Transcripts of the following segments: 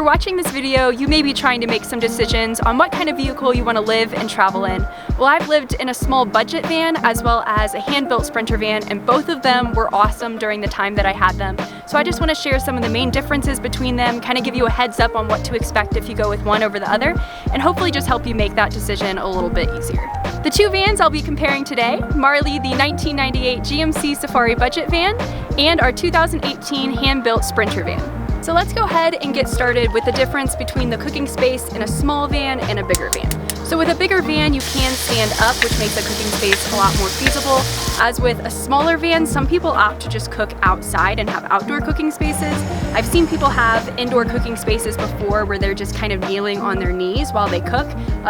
you're watching this video, you may be trying to make some decisions on what kind of vehicle you want to live and travel in. Well, I've lived in a small budget van as well as a hand-built Sprinter van, and both of them were awesome during the time that I had them. So I just want to share some of the main differences between them, kind of give you a heads up on what to expect if you go with one over the other, and hopefully just help you make that decision a little bit easier. The two vans I'll be comparing today, Marley the 1998 GMC Safari budget van and our 2018 hand-built Sprinter van. So let's go ahead and get started with the difference between the cooking space in a small van and a bigger van. So with a bigger van, you can stand up, which makes a cooking space a lot more feasible. As with a smaller van, some people opt to just cook outside and have outdoor cooking spaces. I've seen people have indoor cooking spaces before where they're just kind of kneeling on their knees while they cook.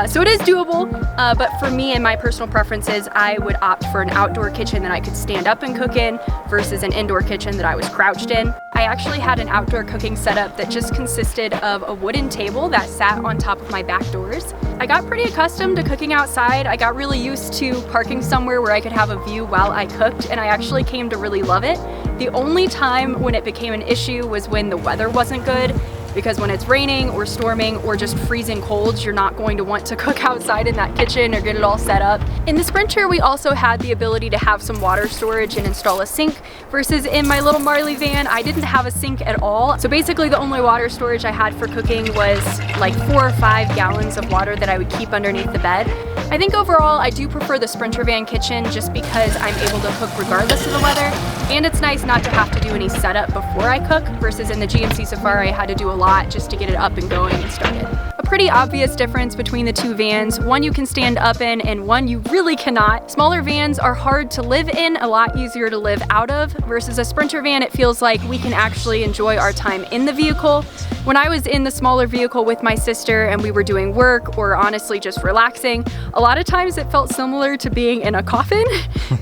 So it is doable, but for me and my personal preferences, I would opt for an outdoor kitchen that I could stand up and cook in versus an indoor kitchen that I was crouched in. I actually had an outdoor cooking setup that just consisted of a wooden table that sat on top of my back doors. I got pretty accustomed to cooking outside. I got really used to parking somewhere where I could have a view while I cooked, and I actually came to really love it. The only time when it became an issue was when the weather wasn't good, because when it's raining or storming or just freezing cold, you're not going to want to cook outside in that kitchen or get it all set up. In the Sprinter, we also had the ability to have some water storage and install a sink, versus in my little Marley van, I didn't have a sink at all. So basically the only water storage I had for cooking was like 4 or 5 gallons of water that I would keep underneath the bed. I think overall I do prefer the Sprinter van kitchen just because I'm able to cook regardless of the weather, and it's nice not to have to do any setup before I cook, versus in the GMC Safari I had to do a lot just to get it up and going and started. A pretty obvious difference between the two vans, one you can stand up in and one you really cannot. Smaller vans are hard to live in, a lot easier to live out of, versus a Sprinter van it feels like we can actually enjoy our time in the vehicle. When I was in the smaller vehicle with my sister and we were doing work or honestly just relaxing, a lot of times it felt similar to being in a coffin.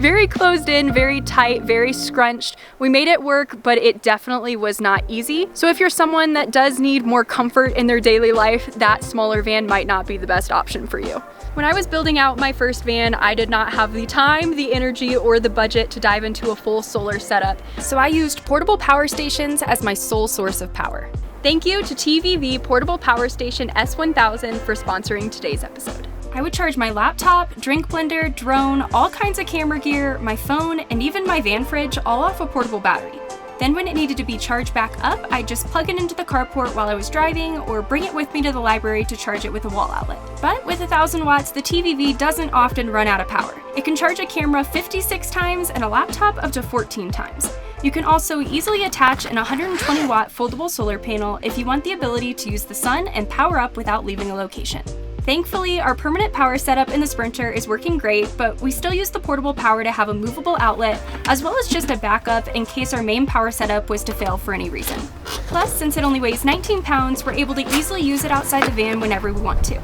Very closed in, very tight, very scrunched. We made it work, but it definitely was not easy. So if you're someone that does need more comfort in their daily life, that smaller van might not be the best option for you. When I was building out my first van, I did not have the time, the energy, or the budget to dive into a full solar setup. So I used portable power stations as my sole source of power. Thank you to TVV Portable Power Station S1000 for sponsoring today's episode. I would charge my laptop, drink blender, drone, all kinds of camera gear, my phone, and even my van fridge all off a portable battery. Then when it needed to be charged back up, I'd just plug it into the carport while I was driving or bring it with me to the library to charge it with a wall outlet. But with 1,000 watts, the TVV doesn't often run out of power. It can charge a camera 56 times and a laptop up to 14 times. You can also easily attach an 120 watt foldable solar panel if you want the ability to use the sun and power up without leaving a location. Thankfully, our permanent power setup in the Sprinter is working great, but we still use the portable power to have a movable outlet, as well as just a backup in case our main power setup was to fail for any reason. Plus, since it only weighs 19 pounds, we're able to easily use it outside the van whenever we want to.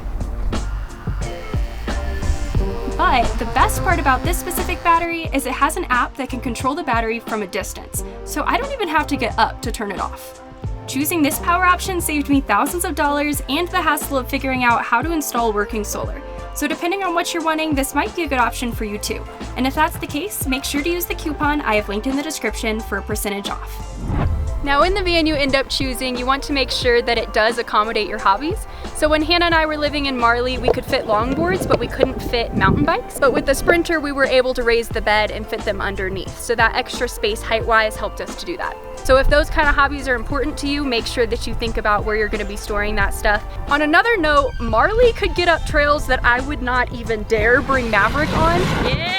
But the best part about this specific battery is it has an app that can control the battery from a distance, so I don't even have to get up to turn it off. Choosing this power option saved me thousands of dollars and the hassle of figuring out how to install working solar. So depending on what you're wanting, this might be a good option for you too. And if that's the case, make sure to use the coupon I have linked in the description for a % off. Now in the van you end up choosing, you want to make sure that it does accommodate your hobbies. So when Hannah and I were living in Marley, we could fit longboards, but we couldn't fit mountain bikes. But with the Sprinter, we were able to raise the bed and fit them underneath. So that extra space height-wise helped us to do that. So if those kind of hobbies are important to you, make sure that you think about where you're gonna be storing that stuff. On another note, Marley could get up trails that I would not even dare bring Maverick on. Yeah!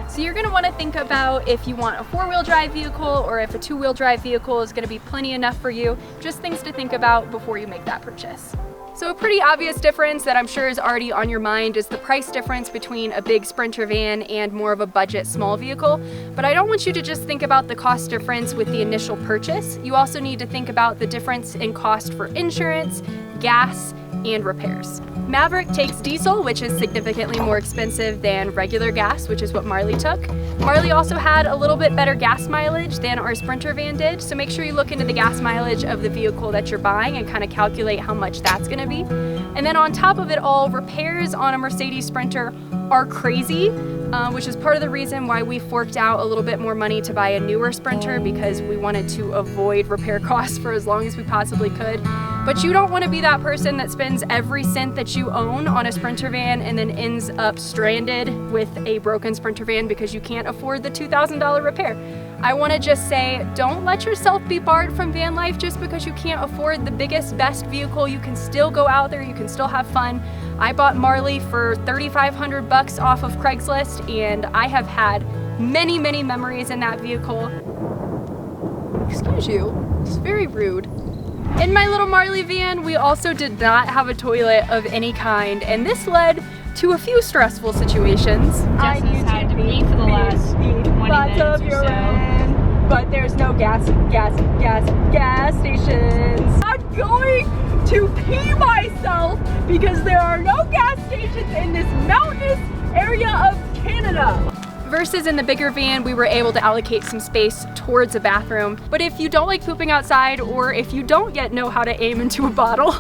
So you're gonna wanna think about if you want a 4-wheel drive vehicle or if a 2-wheel drive vehicle is gonna be plenty enough for you. Just things to think about before you make that purchase. So a pretty obvious difference that I'm sure is already on your mind is the price difference between a big Sprinter van and more of a budget small vehicle. But I don't want you to just think about the cost difference with the initial purchase. You also need to think about the difference in cost for insurance, gas, and repairs. Maverick takes diesel, which is significantly more expensive than regular gas, which is what Marley took. Marley also had a little bit better gas mileage than our Sprinter van did, so make sure you look into the gas mileage of the vehicle that you're buying and kind of calculate how much that's going to be. And then on top of it all, repairs on a Mercedes Sprinter are crazy, which is part of the reason why we forked out a little bit more money to buy a newer Sprinter, because we wanted to avoid repair costs for as long as we possibly could. But you don't want to be that person that spends every cent that you own on a Sprinter van and then ends up stranded with a broken Sprinter van because you can't afford the $2,000 repair. I want to just say, don't let yourself be barred from van life just because you can't afford the biggest, best vehicle. You can still go out there, you can still have fun. I bought Marley for $3,500 off of Craigslist, and I have had many, many memories in that vehicle. Excuse you, it's very rude. In my little Marley van, we also did not have a toilet of any kind, and this led to a few stressful situations. I need had to pee for the last 20 minutes or so. But there's no gas stations. I'm going to pee myself because there are no gas stations in this mountainous area of Canada. Versus in the bigger van, we were able to allocate some space towards a bathroom. But if you don't like pooping outside, or if you don't yet know how to aim into a bottle,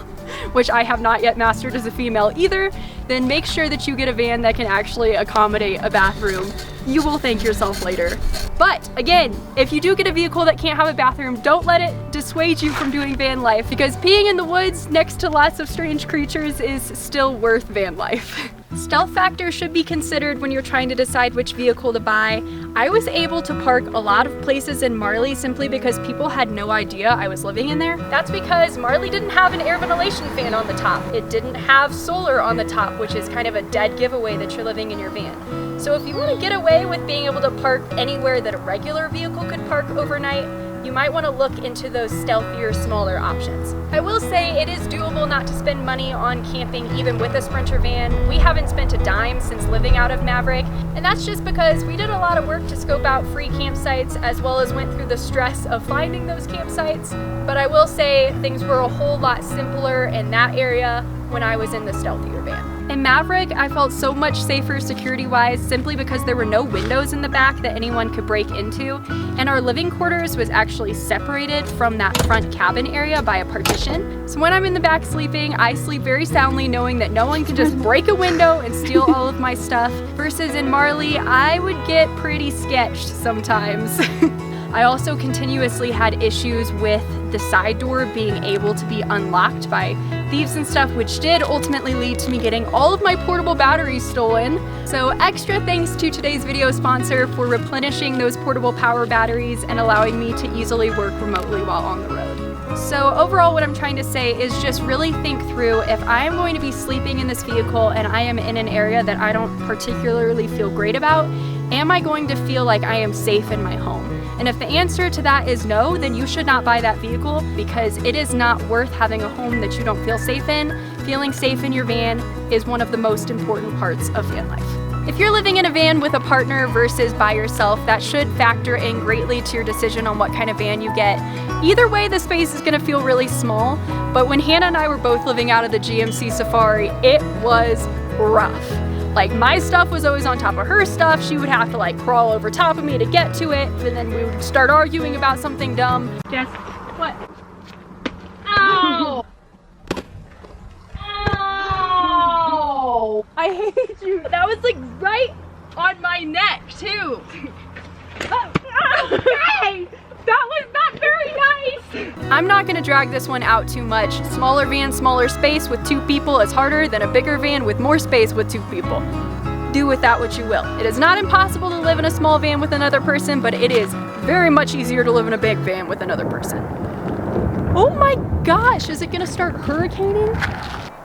which I have not yet mastered as a female either, then make sure that you get a van that can actually accommodate a bathroom. You will thank yourself later. But again, if you do get a vehicle that can't have a bathroom, don't let it dissuade you from doing van life, because peeing in the woods next to lots of strange creatures is still worth van life. Stealth factor should be considered when you're trying to decide which vehicle to buy. I was able to park a lot of places in Marley simply because people had no idea I was living in there. That's because Marley didn't have an air ventilation fan on the top. It didn't have solar on the top, which is kind of a dead giveaway that you're living in your van. So if you want to get away with being able to park anywhere that a regular vehicle could park overnight, you might want to look into those stealthier, smaller options. I will say it is doable not to spend money on camping even with a Sprinter van. We haven't spent a dime since living out of Maverick, and that's just because we did a lot of work to scope out free campsites, as well as went through the stress of finding those campsites. But I will say things were a whole lot simpler in that area when I was in the stealthier van. In Maverick, I felt so much safer security-wise simply because there were no windows in the back that anyone could break into, and our living quarters was actually separated from that front cabin area by a partition. So when I'm in the back sleeping, I sleep very soundly knowing that no one can just break a window and steal all of my stuff. Versus in Marley, I would get pretty sketched sometimes. I also continuously had issues with the side door being able to be unlocked by thieves and stuff, which did ultimately lead to me getting all of my portable batteries stolen. So extra thanks to today's video sponsor for replenishing those portable power batteries and allowing me to easily work remotely while on the road. So overall, what I'm trying to say is just really think through, if I am going to be sleeping in this vehicle and I am in an area that I don't particularly feel great about, am I going to feel like I am safe in my home? And if the answer to that is no, then you should not buy that vehicle, because it is not worth having a home that you don't feel safe in. Feeling safe in your van is one of the most important parts of van life. If you're living in a van with a partner versus by yourself, that should factor in greatly to your decision on what kind of van you get. Either way, the space is gonna feel really small, but when Hannah and I were both living out of the GMC Safari, it was rough. Like, my stuff was always on top of her stuff. She would have to like crawl over top of me to get to it, and then we would start arguing about something dumb. Jess, what? Ow! Ow! I hate you. That was like right on my neck too. Hey! That was not very nice! I'm not gonna drag this one out too much. Smaller van, smaller space with 2 people is harder than a bigger van with more space with 2 people. Do with that what you will. It is not impossible to live in a small van with another person, but it is very much easier to live in a big van with another person. Oh my gosh, is it gonna start hurricaning?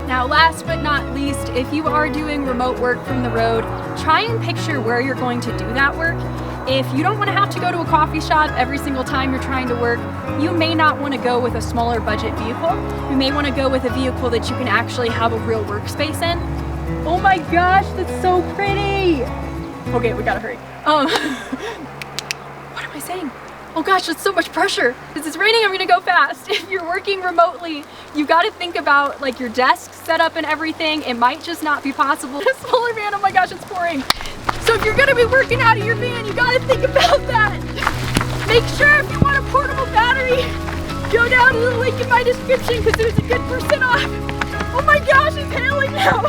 Now, last but not least, if you are doing remote work from the road, try and picture where you're going to do that work. If you don't want to have to go to a coffee shop every single time you're trying to work, you may not want to go with a smaller budget vehicle. You may want to go with a vehicle that you can actually have a real workspace in. Oh my gosh, that's so pretty! Okay, we gotta hurry. What am I saying? Oh gosh, that's so much pressure. Since it's raining, I'm gonna go fast. If you're working remotely, you gotta think about like your desk setup and everything. It might just not be possible. A smaller van, oh my gosh, it's pouring. So if you're gonna be working out of your van, you gotta think about that. Make sure if you want a portable battery, go down to the link in my description because there's a good % off. Oh my gosh, it's hailing now.